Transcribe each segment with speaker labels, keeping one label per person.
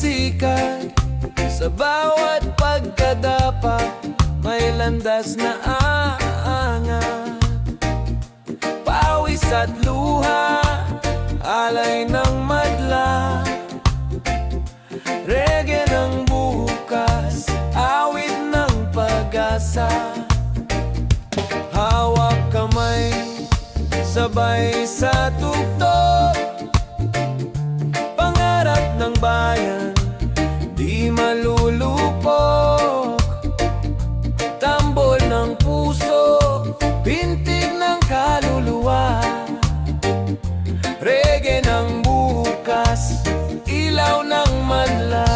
Speaker 1: sikat. Sa bawat pagkadapa may landas na aangat. Pawis at luha, alay ng madla. Reggae ng bukas, awit ng pag-asa. Hawak kamay, sabay sa tugtog. Pangarap ng bayan, di malulupok. Tambol ng puso, pintig ng kaluluwa. Reggae ng bukas, ilaw ng madla.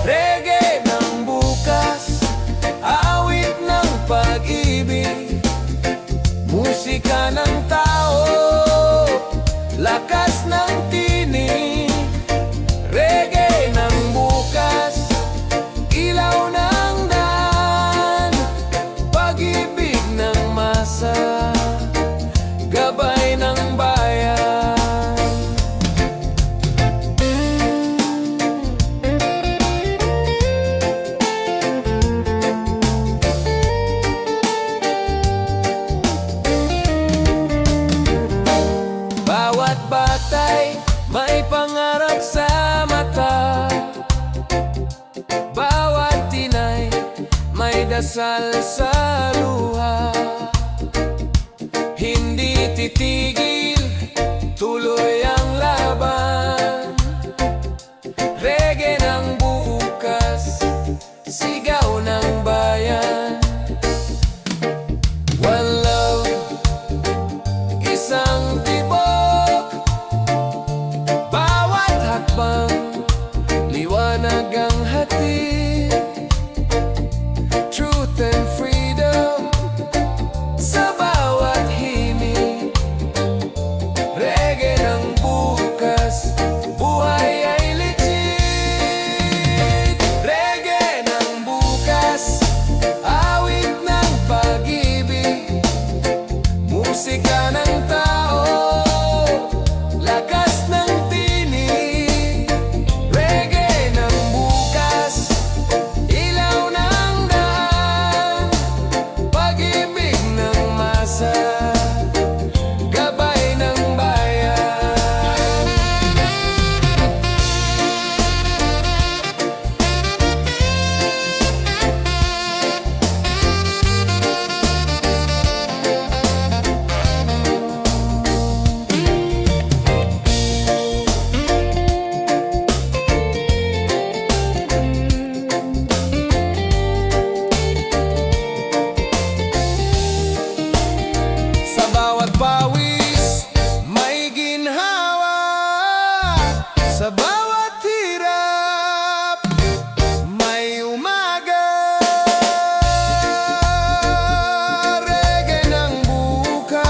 Speaker 1: Reggae ng bukas, awit ng pag-ibig. Musika ng tao, lakas ng tinig. Reggae ng bukas, ilaw ng daan. Pag-ibig ng masa, gabay ng bayan. Bawat batay may pangarap sa mata. Bawat tinay may dasal sa luha. Hindi titigil, tuloy ang laban. Reggae ng bukas, sigaw ng bayan. One love, isang tibok. Bawat hakbang, liwanag ang hatid. Truth and freedom sa bawat himig. Reggae ng bukas, buhay ay legit. Reggae ng bukas, awit ng pag-ibig. Musika ng tao, lakas ng tinig. Reggae ng bukas, ilaw ng daan. Pag-ibig ng masa, gabay ng bayan. Sa bawat pawis, may ginhawa. Sa bawat hirap, may umaga. Reggae ng bukas,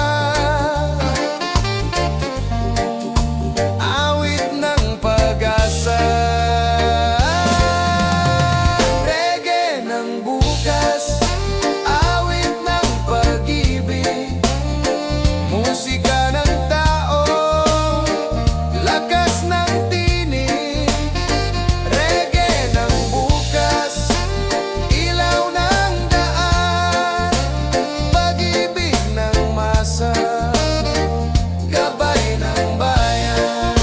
Speaker 1: awit ng pag-asa. Reggae ng bukas, awit ng pag-ibig. Musika ng tao, lakas ng tinig. Reggae ng bukas, ilaw ng daan. Pag-ibig ng masa, gabay ng bayan.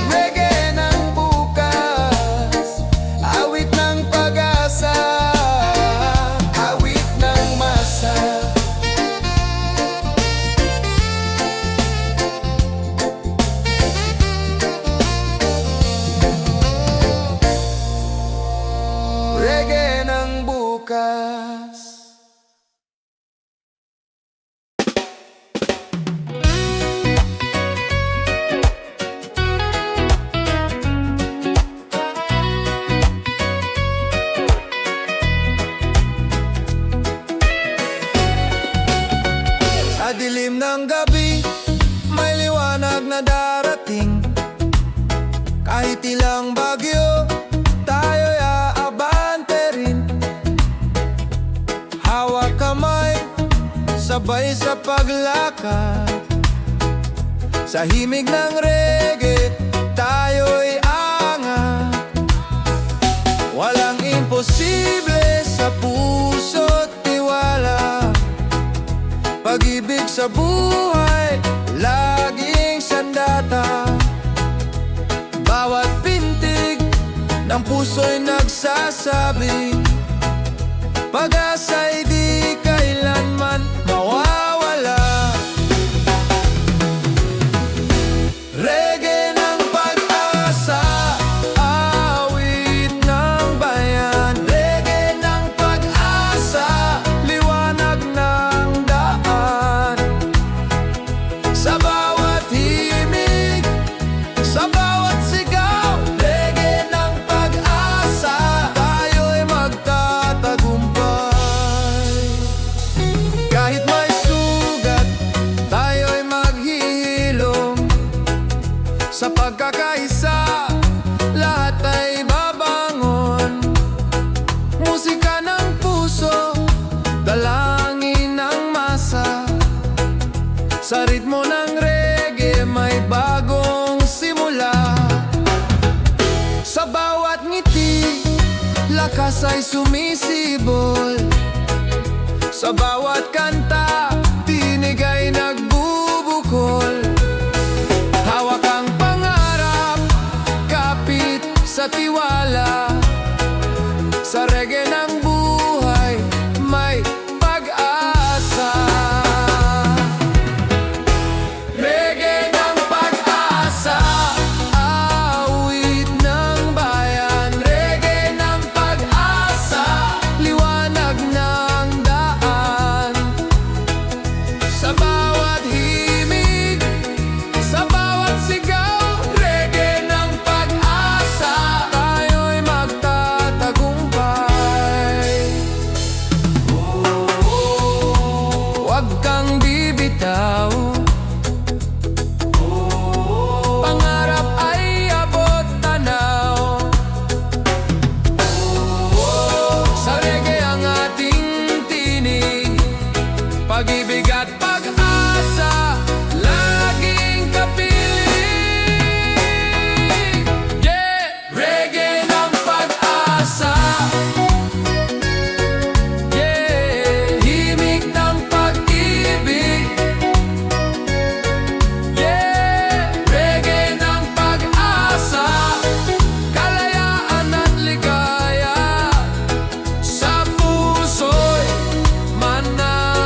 Speaker 1: Reggae ng bukas, awit ng pag-asa, awit ng masa. Reggae ng bukas. Sa dilim ng gabi, may liwanag na darating. Kahit ilang bagyo, tayo'y aabante rin. Hawak kamay, sa sabay sa paglakad. Sa himig ng reggae, tayo'y angat. Walang imposible sa puso't tiwala. Pag-ibig sa buhay, laging sandata. Bawat pintig ng puso'y nagsasabi, pag-asa'y di kailanman mawawala. Reggae ng pag-asa, awit ng bayan. Reggae ng pag-asa, liwanag ng daan. Sa bawat himig, sa bawat sigaw, reggae ng pag-asa, tayo'y magtatagumpay. Kahit may sugat, tayo'y maghihilom. Sa pagkakaisa, lahat ay babangon. Musika ng puso, dalangin ng masa. Sa ritmo ng reggae, may bagong simula. Sa bawat ngiti, lakas ay sumisibol. Sa bawat kanta, tinig ay nagbubukol. Hawak ang pangarap, kapit sa tiwala. Sa reggae ng buhay, may pag-asa. Reggae ng pag-asa, awit ng bayan. Reggae ng pag-asa, liwanag ng daan. Sa bawat himig, sa bawat sigaw, reggae ng pag-asa, tayo'y magtatagumpay. Huwag kang bibitaw, pangarap ay abot tanaw. Sa reggae ang ating tinig, pag-ibig at pag-asa, laging kapiling. Yeah! Reggae ng pag-asa, yeah! Himig ng pag-ibig, yeah! Reggae ng pag-asa, kalayaan at ligaya. Sa puso'y mananatili.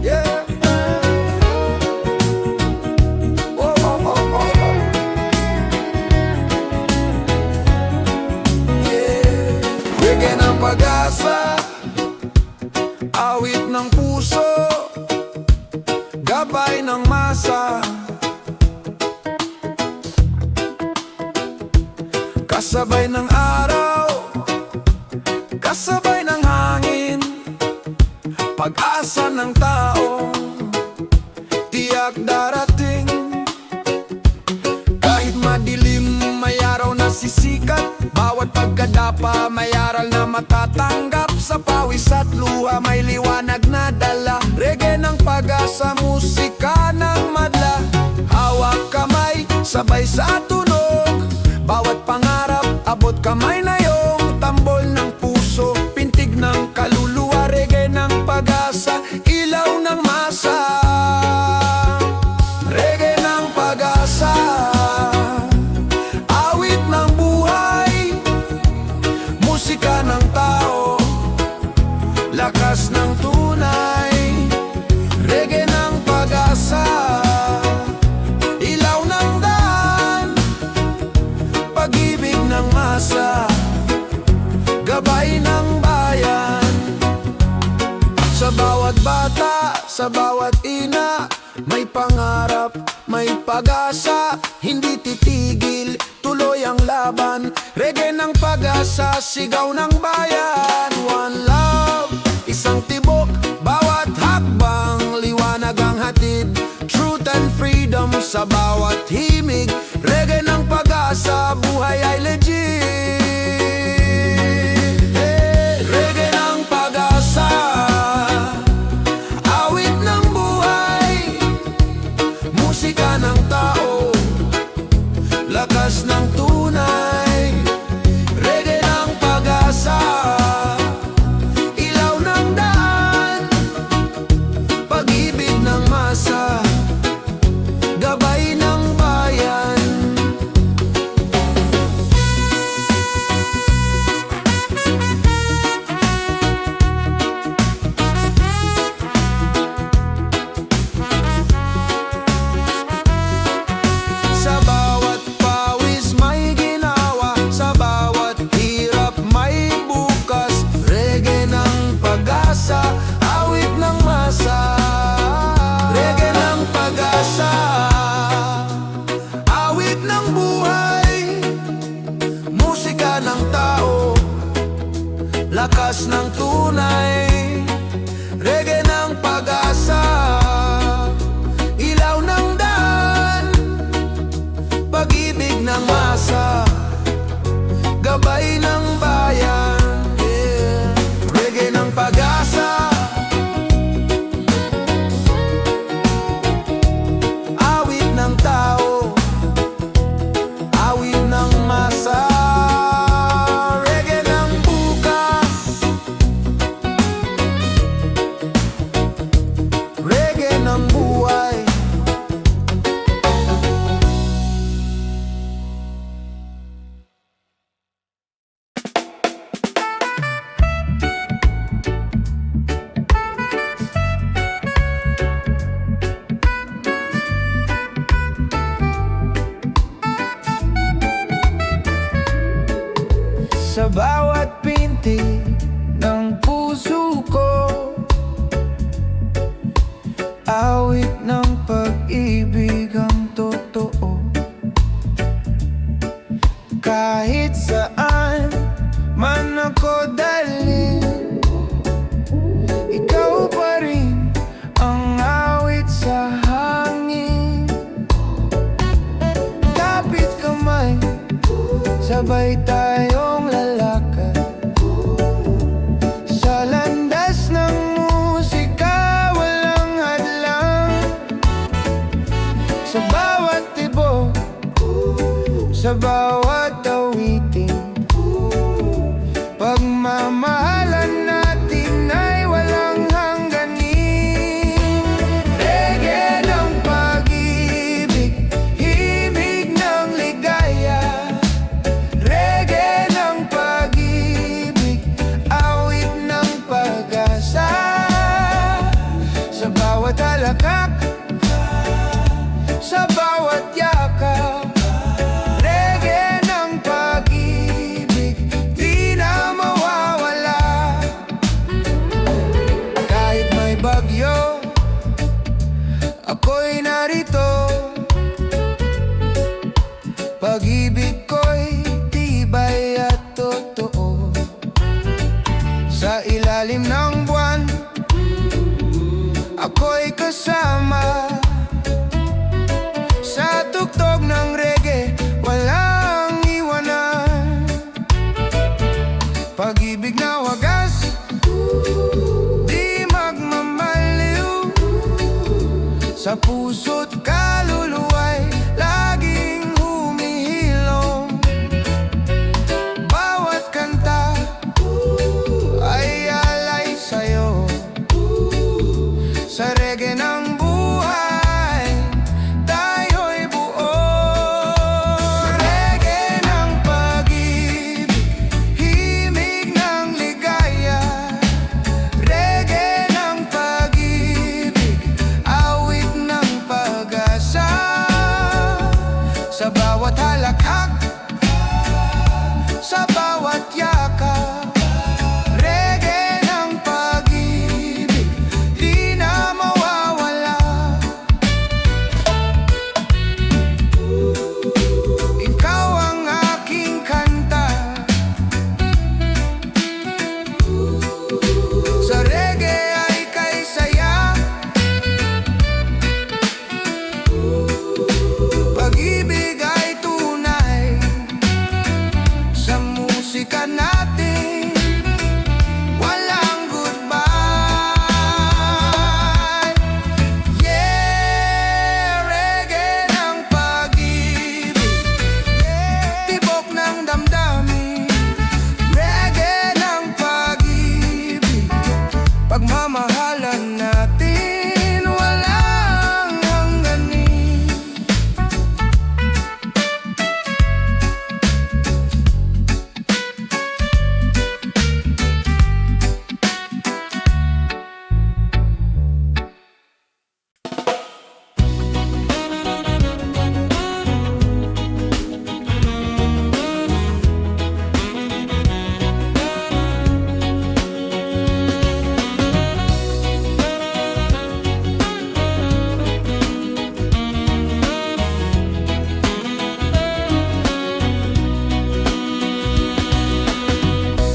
Speaker 1: Yeah. Oh, oh, oh, oh. Yeah. Reggae ng pag-asa, awit ng puso, gabay ng masa. Kasabay ng araw, kasabay ng hangin, pag-asa ng taong tiyak darating. Kahit madilim, may araw na sisikat. Bawat pagkadapa, may aral na matatanggap. Sa pawis at luha, may liwanag na dala. Reggae ng pag-asa, musika ng madla. Hawak kamay, sabay sa tunog. Bawat pangarap, abot kamay na yung tambol ng puso, pintig ng kaluluwa. Reggae ng pag-asa, ilaw ng masa. Reggae ng pag-asa, awit ng buhay, musika ng tao, lakas ng tunay. Reggae ng pag-asa, ilaw ng daan, pag-ibig ng masa, gabay ng bayan. Sa bawat bata, sa bawat ina, may pangarap, may pag-asa, hindi titigil, tuloy laban. Reggae ng pag-asa, sigaw ng bayan. One love, isang tibok, bawat hakbang liwanag ang hatid. Truth and freedom sa bawat himig. Reggae ng pag-asa, buhay ay legit. Reggae ng pag-asa, awit ng buhay, musika ng tao, lakas ng tunay. Reggae ng pag-asa, ilaw ng daan, pag-ibig ng masa, gabay ng bayan. Sa bawat pawis may ginawa, sa bawat hirap may bukas. Reggae ng pag-asa, awit ng masa. Reggae ng pag-asa, awit ng buhay, musika ng tao, lakas ng tunay. Reggae ng pag-asa, ilaw ng daan, pag-ibig ng masa, gabay ng bayan. Yeah. Reggae ng pag-asa, awit ng tao, awit ng masa. Reggae ng bukas, reggae ng buhay. Sa bawat pintig ng puso ko, awit ng pag-ibig ang totoo. Kahit saan man ako dalhin, ikaw pa rin ang awit sa hangin. Kapit kamay, sabay tayong lalakad sa landas ng musika, walang hadlang. Sa bawat tibok, sa bawat awitin, pagmamahalan natin ay walang hangganin. Reggae ng pag-ibig, himig ng ligaya. Reggae ng pag-ibig, awit ng pag-asa. Sa bawat halakak, sa bawat yakap, reggae ng pag-ibig, di na mawawala. Kahit may bagyo, ako'y narito. Pag-ibig ko'y tibay at totoo. Sa ilalim ng buwan, ako'y kasama. Sa tugtog ng reggae, walang iwanan. Pag-ibig na wagas, di magmamaliw. Sa puso't kaluluwa'y laging humihilom. Bawat kanta ay alay sa'yo. Sa reggae ng buhay, tayo'y buo. Reggae ng pag-ibig, himig ng ligaya. Reggae ng pag-ibig, awit ng pag musika natin, walang goodbye. Yeah, reggae ng pag-ibig, tibok ng damdamin. Reggae ng pag-ibig, pagmamahalan natin, walang hangganin.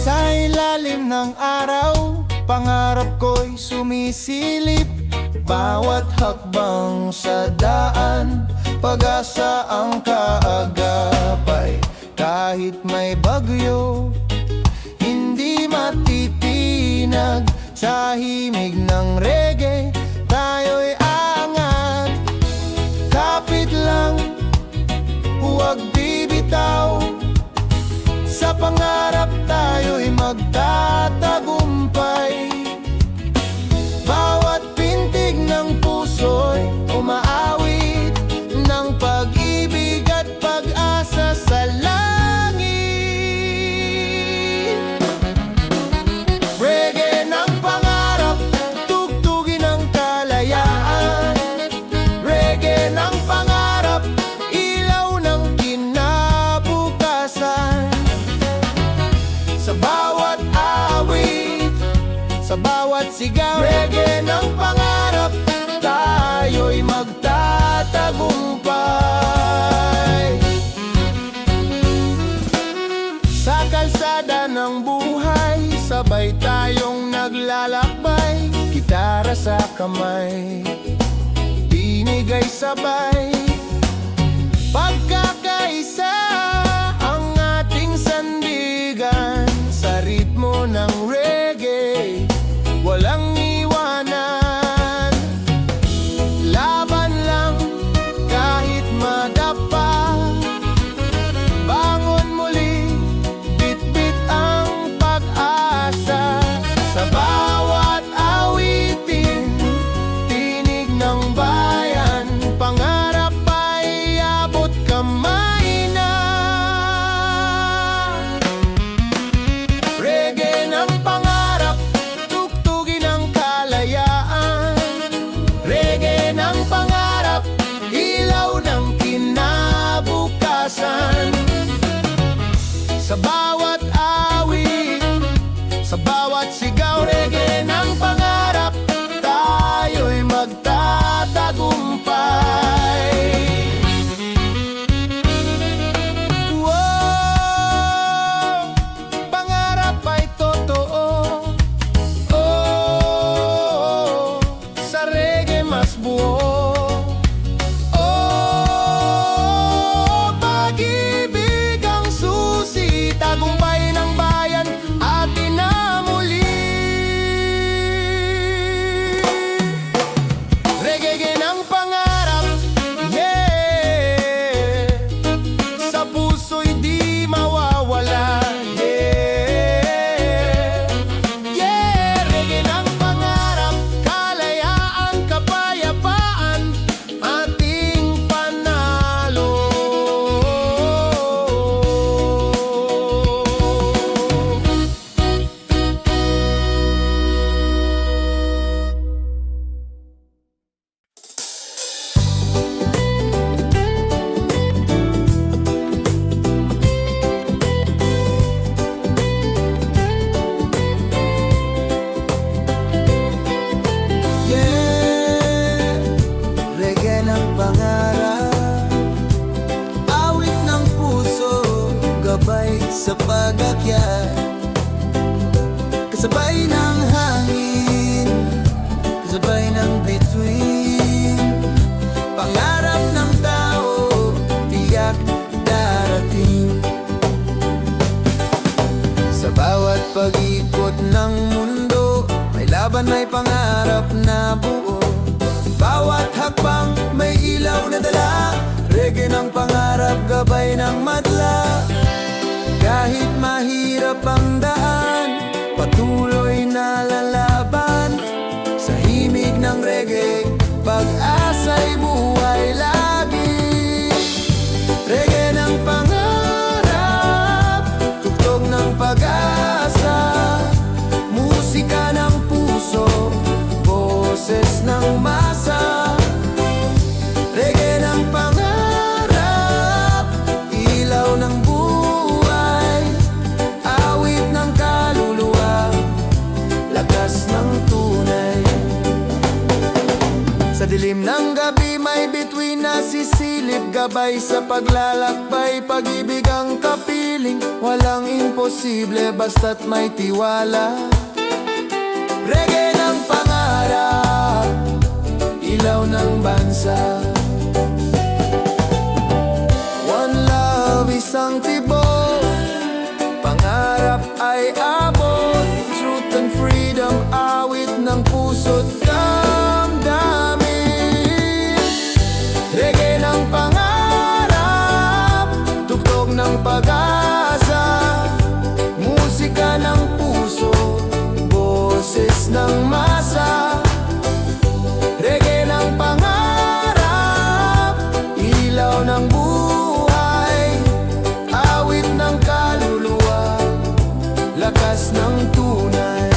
Speaker 1: Sa ilalim ng araw, pangarap ko'y sumisilip. Bawat hakbang sa daan, pag-asa ang kaagapay. Kahit may bagyo, hindi matitinag. Sa himig ng reggae, tayo'y angat. Kapit lang, huwag bibitaw. Sa pangarap tayo'y magtatagumpay. Bawat pintig ng puso'y umaawit ng pag-ibig at pag-asa sa langit. Reggae ng pangarap, tugtugin ng kalayaan. Reggae ng pangarap, ilaw ng kinabukasan. Sa bawat awit, sa bawat sigaw, reggae ng pangarap, tayo'y magtatagumpay. Sa kalsada ng buhay, sabay tayong naglalakbay. Gitara sa kamay, binigay sabay. Pagkakaisa ang ating sandigan. Sa ritmo ng reggae, walang iwanan. Laban lang kahit madapa. Bangon muli, bit-bit ang pag-asa. Sa bawat awitin, tinig ng bayan. Pangarap ay abot kamay na. Reggae ng pangarap, tugtugin ang kalayaan. Reggae ng pangarap, ilaw ng kinabukasan. Sa bawat awit, sa bawat sigaw, reggae ng pangarap, tayo'y magtatagumpay. Wow, pangarap ay totoo. Oh, sa reggae mas buo. Oh, pag-ibig ang susi, tagumpay ng bayan, atin na muli. Reggae ng pangarap, yeah, sa puso'y di mawawala. Yeah, yeah, reggae ng pangarap, kalayaan, kapayapaan, ating panalo. Yeah, reggae ng pangarap, awit ng puso, gabay sa pag-akyat. Kasabay ng hangin, kasabay ng bituin. Pangarap ng tao, tiyak darating. laban may pangarap na buo. Bawat hakbang may ilaw na dala, reggae ng pangarap, gabay ng madla. Kahit mahirap ang daan, patuloy na lalaban. Sa himig ng reggae, pag-asa'y buhay lagi. Reggae ng pangarap, tugtog ng pag-asa, musika ng puso, boses ng masa. Reggae ng pangarap, ilaw ng buhay, awit ng kaluluwa, lakas ng tunay. Sa dilim ng gabi may bituin na sisilip, gabay sa paglalakbay, pag-ibig ang kapiling. Walang imposible basta't may tiwala. Reggae ng pangarap, ilaw ng bansa. One love, isang tibok, pangarap ay abot. Truth and freedom, awit ng puso't damdamin. Reggae ng pangarap, tugtog ng pag-asa, musika ng puso, boses ng masa. Reggae ng pangarap, ilaw ng buhay, awit ng kaluluwa, lakas ng tunay.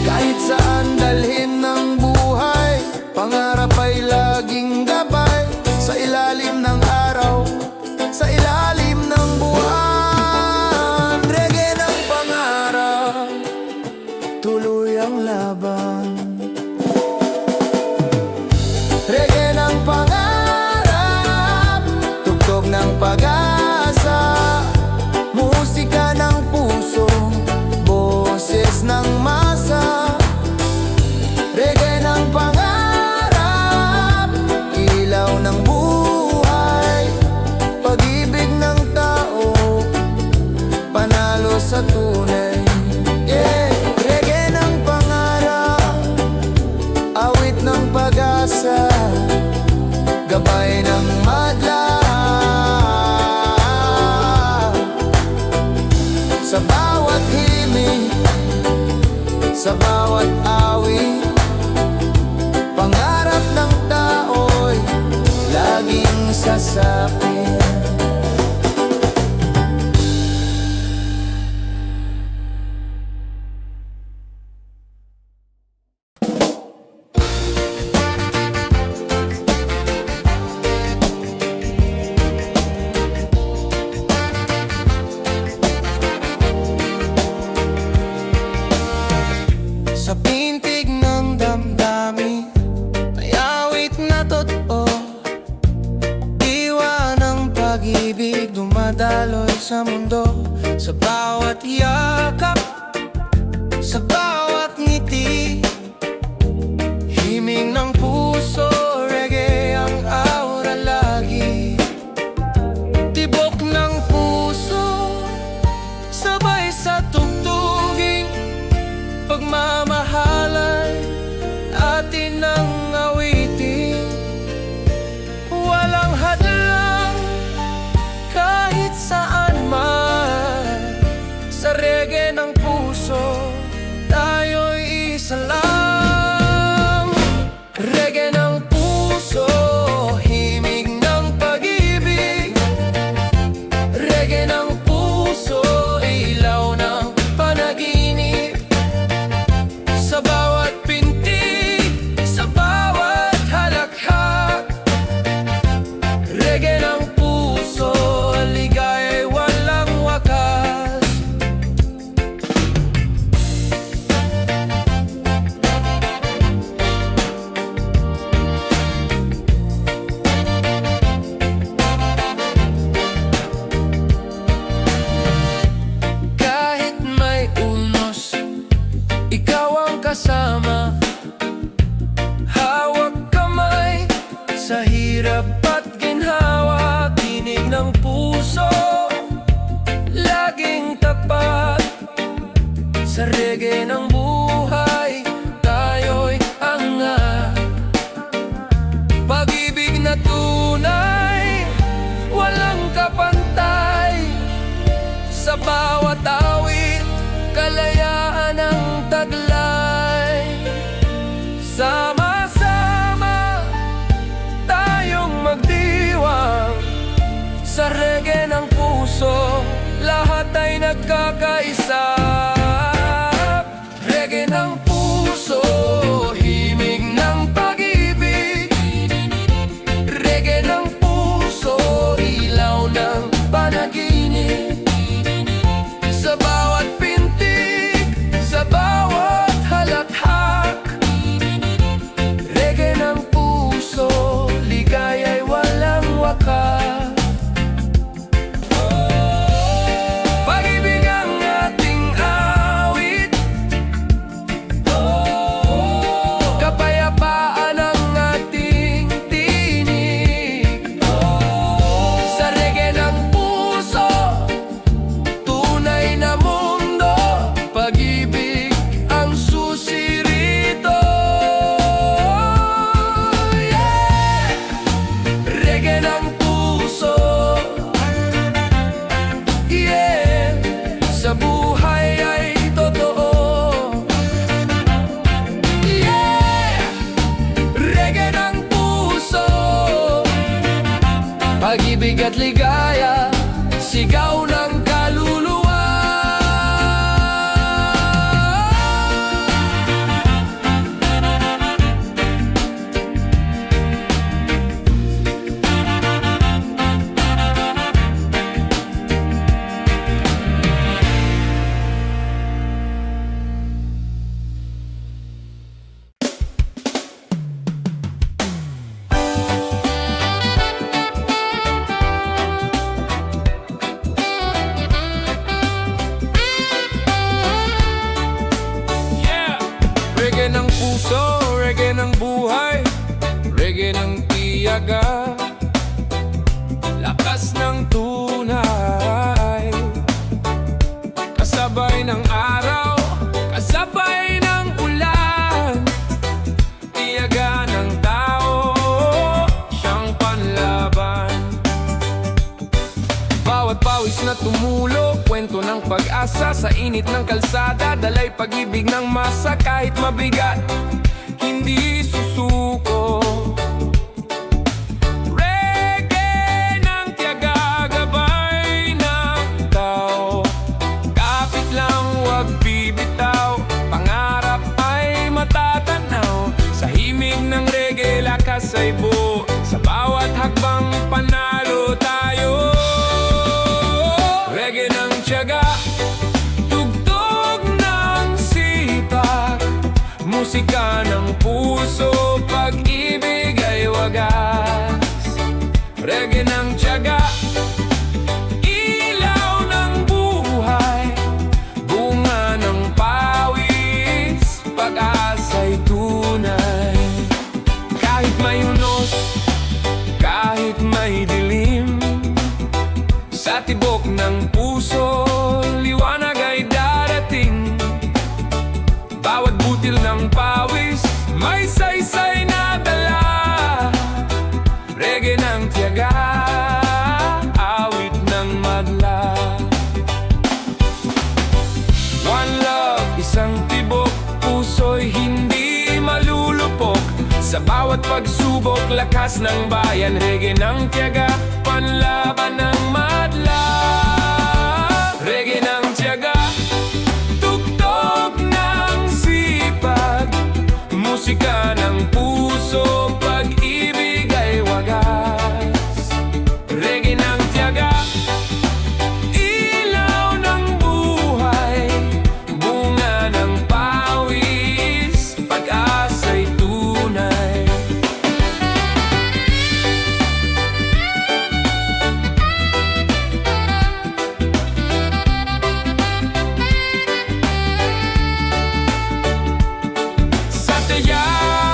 Speaker 1: Kahit saan dalhin ng buhay, pangarap ay laging gabay. Sa ilalim ng araw, sa ilalim ng buwan, reggae ng pangarap, tuloy ang laban. Reggae ng pangarap, tugtog ng pag-asa, musika ng puso, boses ng masa. Reggae ng pangarap, ilaw ng buhay, pag-ibig ng tao, panalo sa tunay. Yeah. Reggae ng pangarap, awit ng pag-asa, gabay ng madla. Sa bawat himig, sa bawat awit, pangarap ng tao'y laging sasapin. Sa pintig ng damdamin, may awit na totoo, diwa ng pag-ibig dumadaloy sa mundo. Sa bawat yakap, sa bawat ngiti, himig ng puso, reggae ang aura lagi. Tibok ng puso, sabay sa tugtuging pagmamahalan, atin ang awitin. Walang hadlang, kahit saan man, sa reggae ng puso, tayo'y isa lang. Reggae ng puso, himig ng pag-ibig. Reggae ng puso, ilaw ng panaginip. Sa bawat pintig, sa bawat halakhak, reggae ng puso, ligaya'y walang wakas.
Speaker 2: Sa reggae ng buhay, tayo'y angat. Pag-ibig na tunay, walang kapantay. Sa bawat awit, kalayaan ang taglay. Sama-sama tayong magdiwang. Sa reggae ng puso, lahat ay nagkakaisa. Reggae ng puso, himig ng pag-ibig. Reggae ng puso, ilaw ng panaginip. Sa bawat pintig, sa bawat halakhak. Reggae ng puso, ligaya'y walang wakas. Pag-ibig ang ating awit, kapayapaan ang ating tinig. Sa reggae ng puso, tunay na mundo. Pag-ibig ang susi rito. Yeah! Reggae ng puso, yeah, sa buhay ay totoo. Yeah, reggae ng puso, pag-ibig at ligaya, sigaw ng kaluluwa. Reggae ng puso, reggae ng buhay, reggae ng tiyaga, lakas ng tunay. Kasabay ng araw, kasabay ng ulan, tiyaga ng tao, siyang panlaban. Bawat pawis na tumulo, kwento ng pag-asa. Sa init ng kalsada, dalay pag-ibig ng masa. Kahit mabigat, hindi susuko. Reggae ng tiyaga, gabay ng tao. Kapit lang, wag bibitaw, pangarap ay matatanaw. Sa himig ng reggae, lakas ay buo. Sa bawat hakbang, panalo tayo. Reggae ng tiyaga, tugtog ng sipag, musika ng puso, pag-ibig ay wagas. Reggae ng tiyaga, ilaw ng buhay, bunga ng pawis, pag-asa'y tunay. Kahit may unos, kahit may dilim, sa tibok ng puso, liwanag ay darating. Bawat butil ng pawis, may saysay na dala. Reggae ng tiyaga, awit ng madla. One love, isang tibok, puso'y hindi malulupok. Sa bawat pagsubok, lakas ng bayan. Reggae ng tiyaga, panlaban ng madla. Reggae ng tiyaga, tugtog ng sipag, musika ng puso, pag-ibig ay wagas. Reggae ng tiyaga, ilaw ng buhay, bunga ng pawis, pag-asa'y tunay. Sa tiyaga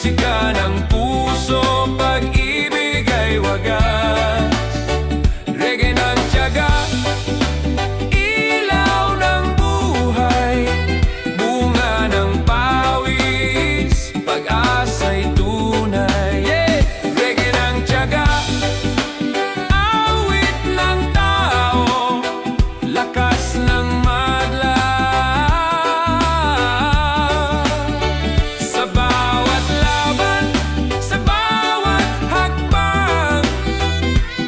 Speaker 2: Musika ng puso, pag-ibig ay wagas. Reggae ng tiyaga, ilaw ng buhay. Bunga ng pawis, pag-asa'y tunay. Reggae ng tiyaga, awit ng tao, lakas ng madla. Sa bawat laban, sa bawat hakbang,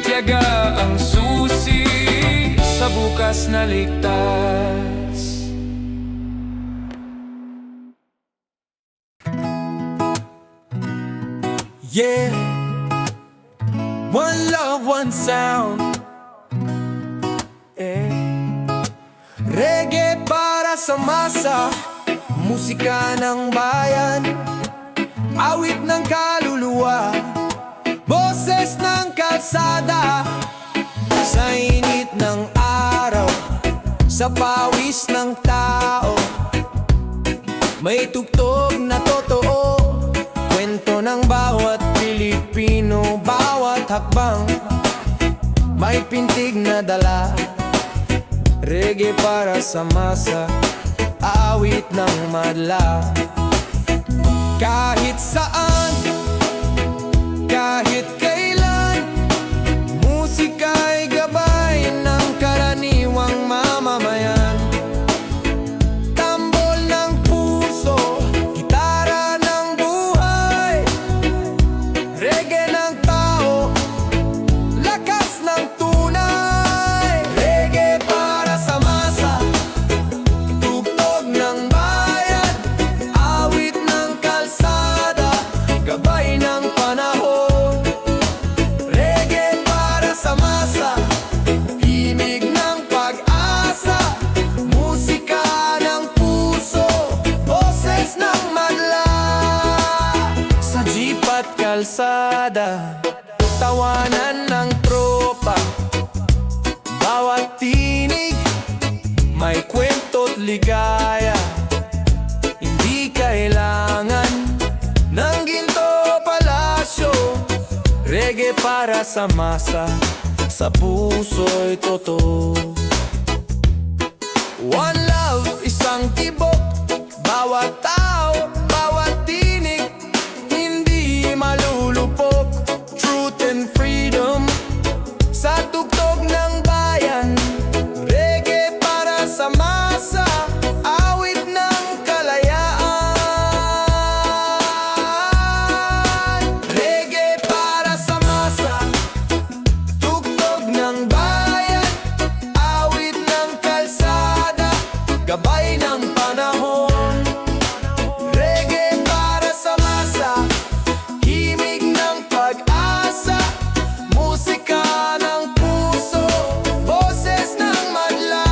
Speaker 2: tiyaga ang susi sa bukas na ligtas.
Speaker 1: Yeah, one love, one sound. Reggae para sa masa, musika ng bayan, awit ng kaluluwa, boses ng kalsada. Sa init ng araw, sa pawis ng tao, may tugtog na totoo, kwento ng bawat Pilipino, bawat hakbang, may pintig na dala. Reggae para sa masa, awit ng madla. Kahit saan, kahit kailan, musika'y gabay ng karaniwang mamamayan. Tambol ng puso, gitara ng buhay, reggae ng tao, lakas ng tunay. Reggae para sa masa, tugtog ng bayan, awit ng kalsada, gabay ng panahon. Reggae para sa masa, himig ng pag-asa, musika ng puso, boses ng madla. Sa jeep at kalsada, tawanan ng tropa, bawat tinig may kwento't ligaya. Hindi kailangan ng ginto palasyo, reggae para sa masa, sa puso'y totoo. One love, isang tibok, bawat tao, bawat tinig, hindi malulupok. Truth and freedom, sa tugtog ng bayan. Reggae para sa masa, awit ng kalayaan. Reggae para sa masa, tugtog ng bayan, awit ng kalsada, gabay ng panahon. Reggae para sa masa, himig ng pag-asa, musika ng puso, boses ng madla.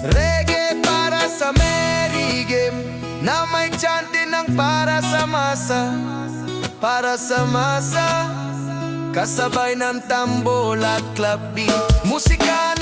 Speaker 1: Reggae para sa merry game, na may chanting ng para sa masa. Para sa masa, kasabay ng tambol at club beat, musika